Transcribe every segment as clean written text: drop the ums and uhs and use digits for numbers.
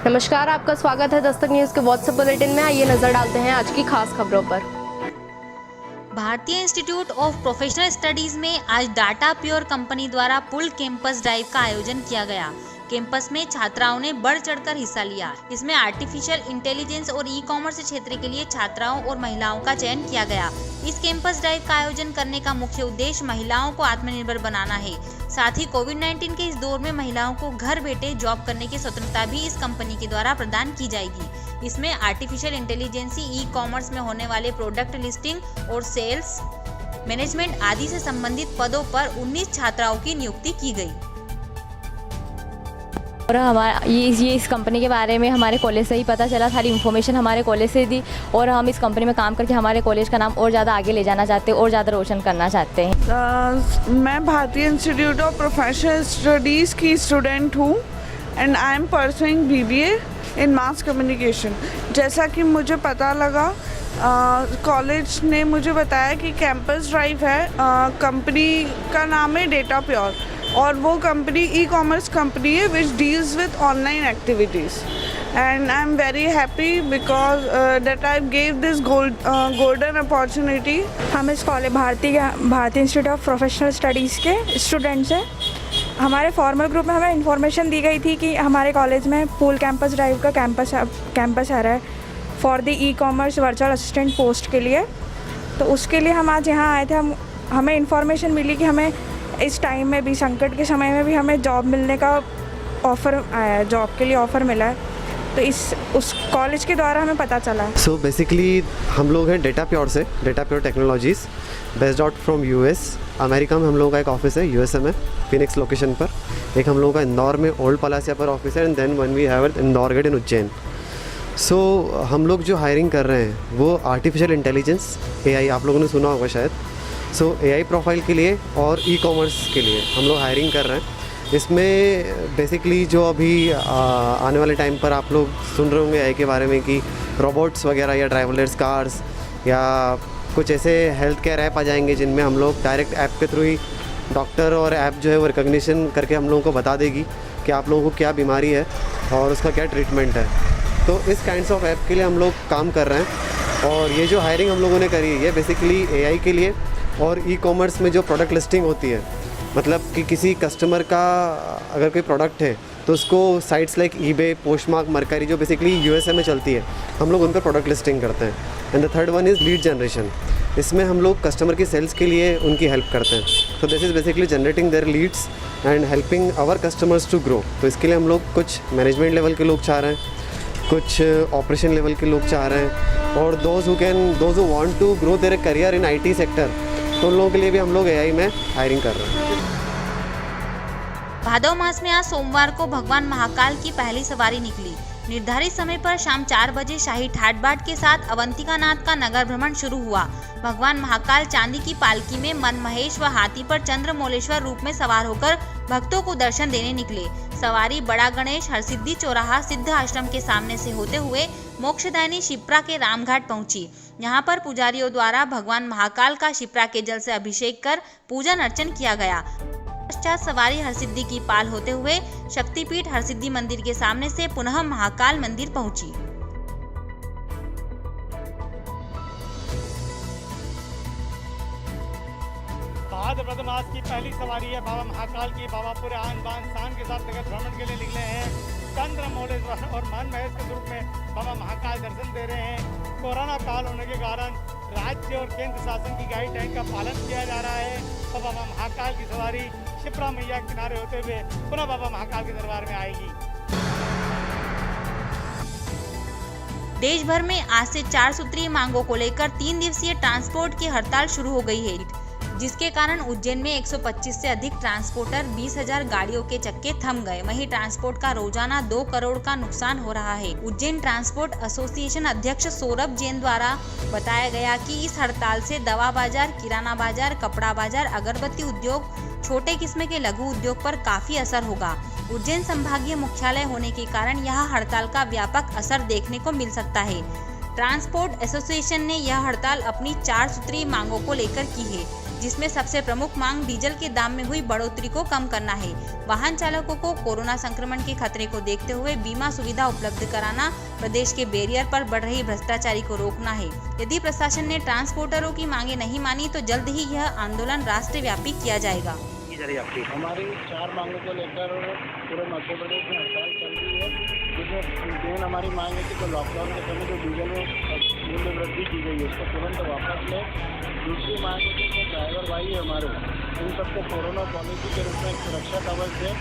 नमस्कार, आपका स्वागत है दस्तक न्यूज के व्हाट्सएप बुलेटिन में। आइए नजर डालते हैं आज की खास खबरों पर। भारतीय इंस्टीट्यूट ऑफ प्रोफेशनल स्टडीज में आज डाटा प्योर कंपनी द्वारा पुल कैंपस ड्राइव का आयोजन किया गया। कैंपस में छात्राओं ने बढ़ चढ़कर हिस्सा लिया। इसमें आर्टिफिशियल इंटेलिजेंस और ई कॉमर्स क्षेत्र के लिए छात्राओं और महिलाओं का चयन किया गया। इस कैंपस ड्राइव का आयोजन करने का मुख्य उद्देश्य महिलाओं को आत्मनिर्भर बनाना है। साथ ही कोविड-19 के इस दौर में महिलाओं को घर बैठे जॉब करने की स्वतंत्रता भी इस कंपनी के द्वारा प्रदान की जाएगी। इसमें आर्टिफिशियल इंटेलिजेंस, ई कॉमर्स में होने वाले प्रोडक्ट लिस्टिंग और सेल्स मैनेजमेंट आदि से संबंधित पदों पर 19 छात्राओं की नियुक्ति की गई। और हमारा ये इस कंपनी के बारे में हमारे कॉलेज से ही पता चला, सारी इन्फॉर्मेशन हमारे कॉलेज से दी और हम इस कंपनी में काम करके हमारे कॉलेज का नाम और ज़्यादा आगे ले जाना चाहते हैं और ज़्यादा रोशन करना चाहते हैं। मैं भारतीय इंस्टीट्यूट ऑफ प्रोफेशनल स्टडीज़ की स्टूडेंट हूँ and I am pursuing BBA in mass communication. जैसा कि मुझे पता लगा, कॉलेज ने मुझे बताया कि कैंपस ड्राइव है, कंपनी का नाम है डेटा प्योर और वो कंपनी ई कॉमर्स कंपनी है which deals with online activities and I am very happy because that I gave this golden opportunity. हम इस कॉलेज भारतीय इंस्टीट्यूट ऑफ प्रोफेशनल स्टडीज़ के स्टूडेंट्स हैं। हमारे फॉर्मल ग्रुप में हमें इन्फॉर्मेशन दी गई थी कि हमारे कॉलेज में पूल कैंपस ड्राइव का कैंपस आ रहा है for the e commerce virtual assistant post के लिए। तो उसके लिए हम आज यहाँ आए थे। हमें इन्फॉर्मेशन मिली कि हमें इस टाइम में भी, संकट के समय में भी हमें जॉब मिलने का ऑफ़र आया है, जॉब के लिए ऑफ़र मिला है। तो उस कॉलेज के द्वारा हमें पता चला। सो बेसिकली हम लोग हैं डेटा प्योर से, data pure technologies based out from US। America में हम लोगों का एक ऑफिस है, USA में फिनिक्स लोकेशन पर। एक हम लोगों का इंदौर में ओल्ड पलासिया पर ऑफिस है and then one we have it Indore gate in Ujjain. So हम लोग जो हायरिंग कर रहे हैं वो आर्टिफिशियल इंटेलिजेंस, AI आप लोगों ने सुना होगा शायद। सो AI प्रोफाइल के लिए और ई कॉमर्स के लिए हम लोग हायरिंग कर रहे हैं। इसमें बेसिकली जो अभी आने वाले टाइम पर आप लोग सुन रहे होंगे AI के बारे में कि रोबोट्स वगैरह या ड्राइवरलेस कार्स या कुछ ऐसे हेल्थ केयर ऐप आ जाएंगे जिनमें हम लोग डायरेक्ट ऐप के थ्रू ही डॉक्टर और ऐप जो है वो रिकॉग्निशन करके हम लोगों को बता देगी कि आप लोगों को क्या बीमारी है और उसका क्या ट्रीटमेंट है। तो इस काइंड्स ऑफ ऐप के लिए हम लोग काम कर रहे हैं और ये जो हायरिंग हम लोगों ने करी है ये बेसिकली AI के लिए और ई कॉमर्स में जो प्रोडक्ट लिस्टिंग होती है, मतलब कि किसी कस्टमर का अगर कोई प्रोडक्ट है तो उसको sites like eBay, postmark, mercury जो बेसिकली USA में चलती है, हम लोग उन पर प्रोडक्ट लिस्टिंग करते हैं। And the third one is lead generation. इसमें हम लोग कस्टमर की सेल्स के लिए उनकी हेल्प करते हैं। तो this is basically generating their leads and helping our customers to grow. तो इसके लिए हम लोग कुछ मैनेजमेंट लेवल के लोग चाह रहे हैं, कुछ ऑपरेशन लेवल के लोग चाह रहे हैं और those who want to grow their career in IT sector, तो उन लोगों के लिए भी हम लोग AI में हायरिंग कर रहे हैं। भादव मास में आज सोमवार को भगवान महाकाल की पहली सवारी निकली। निर्धारित समय पर शाम 4 बजे शाही ठाट बाट के साथ अवंतिका नाथ का नगर भ्रमण शुरू हुआ। भगवान महाकाल चांदी की पालकी में मन महेश व हाथी पर चंद्रमौलेश्वर रूप में सवार होकर भक्तों को दर्शन देने निकले। सवारी बड़ा गणेश हरसिद्धि चौराहा सिद्ध आश्रम के सामने से होते हुए मोक्षदायिनी शिप्रा के रामघाट पहुंची। यहाँ पर पुजारियों द्वारा भगवान महाकाल का शिप्रा के जल से अभिषेक कर पूजन अर्चन किया गया। पश्चात सवारी हरसिद्धि की पाल होते हुए शक्तिपीठ हरसिद्धि मंदिर के सामने से पुनः महाकाल मंदिर पहुंची। भाद्रपद मास की पहली सवारी है बाबा महाकाल की। बाबा पूरे आन बान शान के साथ नगर भ्रमण के लिए निकले हैं। चंद्रमौलेश्वर और मन महेश के रूप में बाबा महाकाल दर्शन दे रहे हैं। कोरोना काल होने के कारण राज्य और केंद्र शासन की गाइडलाइन का पालन किया जा रहा है। तो बाबा महाकाल की सवारी शिप्रा मैया किनारे होते हुए पुनः बाबा महाकाल के दरबार में आएगी। देश भर में आज से 4 सूत्रीय मांगों को लेकर 3 दिवसीय ट्रांसपोर्ट की हड़ताल शुरू हो गई है, जिसके कारण उज्जैन में 125 से अधिक ट्रांसपोर्टर 20,000 गाड़ियों के चक्के थम गए। वहीं ट्रांसपोर्ट का रोजाना 2 करोड़ का नुकसान हो रहा है। उज्जैन ट्रांसपोर्ट एसोसिएशन अध्यक्ष सौरभ जैन द्वारा बताया गया कि इस हड़ताल से दवा बाजार, किराना बाजार, कपड़ा बाजार, अगरबत्ती उद्योग, छोटे किस्म के लघु उद्योग पर काफी असर होगा। उज्जैन संभागीय मुख्यालय होने के कारण यह हड़ताल का व्यापक असर देखने को मिल सकता है। ट्रांसपोर्ट एसोसिएशन ने यह हड़ताल अपनी 4 सूत्रीय मांगों को लेकर की है। जिसमें सबसे प्रमुख मांग डीजल के दाम में हुई बढ़ोतरी को कम करना है। वाहन चालकों को कोरोना संक्रमण के खतरे को देखते हुए बीमा सुविधा उपलब्ध कराना, प्रदेश के बैरियर पर बढ़ रही भ्रष्टाचारी को रोकना है। यदि प्रशासन ने ट्रांसपोर्टरों की मांगे नहीं मानी तो जल्द ही यह आंदोलन राष्ट्रव्यापी किया जाएगा। हमारी 4 मांगों को लेकर पूरे मध्य प्रदेश में हड़ताल चल रही है, जिसमें मेन हमारी मांग है कि लॉकडाउन के समय जो डीजल में मूल्य वृद्धि की गई है उसको तुरंत वापस लें। दूसरी मांग है कि जो ड्राइवर भाई है हमारे, उन सबको कोरोना पॉलिसी के रूप में सुरक्षा कवच दें।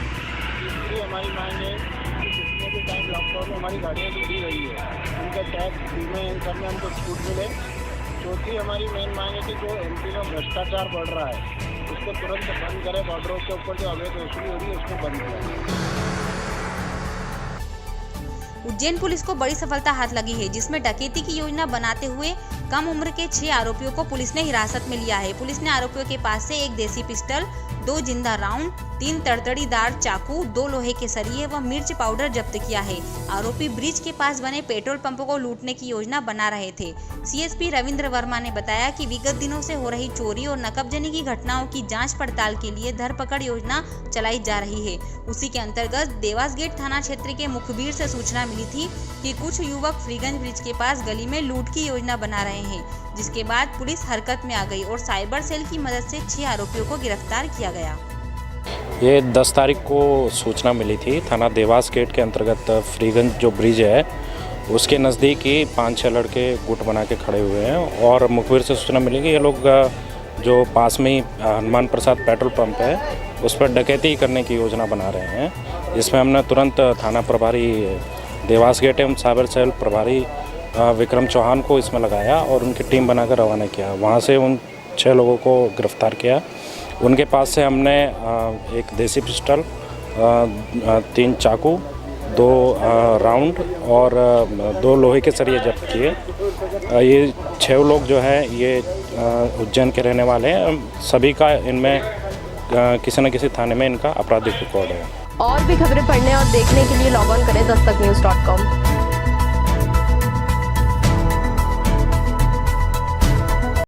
तीसरी हमारी मांग है कि जितने भी टाइम लॉकडाउन में हमारी गाड़ियाँ चली रही है उनका टैक्स, बीमे, इन सब में हमको छूट मिले। चौथी हमारी मेन मांग है कि जो एमपी में भ्रष्टाचार बढ़ रहा है उसको तुरंत बंद करें। बॉर्डरों के ऊपर जो अवैध वसूली हो रही है उसको बंद करें। उज्जैन पुलिस को बड़ी सफलता हाथ लगी है, जिसमें डकैती की योजना बनाते हुए कम उम्र के 6 आरोपियों को पुलिस ने हिरासत में लिया है। पुलिस ने आरोपियों के पास से 1 देसी पिस्टल, 2 जिंदा राउंड, 3 तड़तड़ीदार चाकू, 2 लोहे के सरिये व मिर्च पाउडर जब्त किया है। आरोपी ब्रिज के पास बने पेट्रोल पंप को लूटने की योजना बना रहे थे। सीएसपी रविंद्र वर्मा ने बताया कि विगत दिनों से हो रही चोरी और नकबजनी की घटनाओं की जांच पड़ताल के लिए धरपकड़ योजना चलाई जा रही है। उसी के अंतर्गत देवास गेट थाना क्षेत्र के मुखबिर से सूचना मिली थी कि कुछ युवक फ्रीगंज ब्रिज के पास गली में लूट की योजना बना रहे हैं, जिसके बाद पुलिस हरकत में आ गई और साइबर सेल की मदद से 6 आरोपियों को गिरफ्तार किया गया। ये 10 तारीख को सूचना मिली थी। थाना देवास गेट के अंतर्गत फ्रीगंज जो ब्रिज है उसके नज़दीक ही 5-6 लड़के गुट बना के खड़े हुए हैं और मुखबिर से सूचना मिली कि ये लोग जो पास में ही हनुमान प्रसाद पेट्रोल पंप है उस पर डकैती करने की योजना बना रहे हैं। इसमें हमने तुरंत थाना प्रभारी देवास गेट एवं साइबर सेल प्रभारी विक्रम चौहान को इसमें लगाया और उनकी टीम बनाकर रवाना किया। वहाँ से उन 6 लोगों को गिरफ्तार किया। उनके पास से हमने 1 देसी पिस्टल, 3 चाकू, 2 राउंड और 2 लोहे के सरिये जब्त किए। ये 6 लोग जो है ये उज्जैन के रहने वाले हैं। सभी का इनमें किसी न किसी थाने में इनका आपराधिक रिकॉर्ड है। और भी खबरें पढ़ने और देखने के लिए लॉग ऑन करें dastaknews.com।